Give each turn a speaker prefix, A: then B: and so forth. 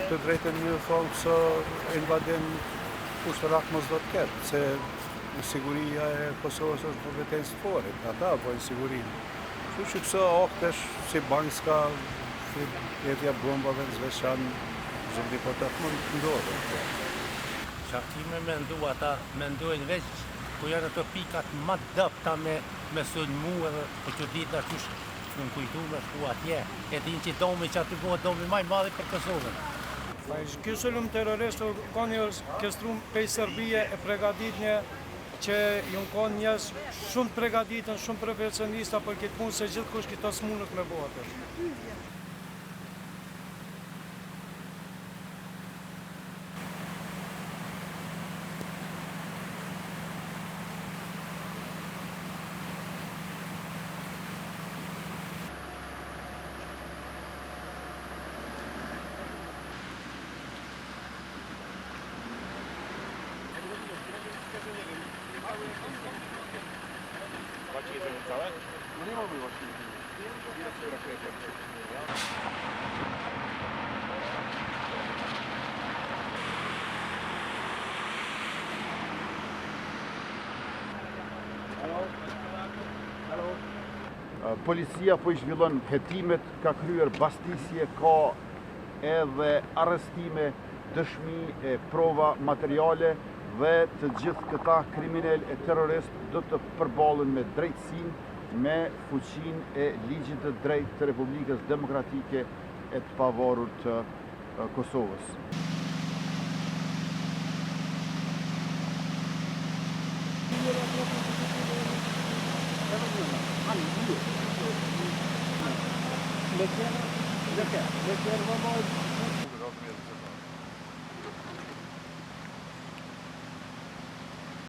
A: të drejtën një thonë se invadim ushtarak mos do të ketë, se siguria e Kosovës është kompetencë fore, ata bojnë sigurinë. Kështu që këso aktesh si Banjska, si jetja bombave në Zveçan, zëmdi po të mund të ndodhe.
B: Qartime mendojnë veç ku janë ato pikat më dëpta me sulmu edhe po që ditë ashtush në kujtu me shku atje. E din që domi që aty bëhet domi maj madhi për Kosovën.
C: Ky sulm terrorist ka një orkestrum pej Serbie e pregaditje që ju kanë njerëz shumë të pregaditën, shumë profesionista për këtë punë se gjithkush këto smunët me bëu atë.
D: Policia po i zhvillon hetimet, ka kryer bastisje, ka edhe arrestime, dëshmi e prova materiale dhe të gjithë këta kriminal e terrorist do të përballen me drejtësinë me fuqinë e ligjit të drejtë të Republikës Demokratike e të pavarur të Kosovës.
C: Lekker, vamos.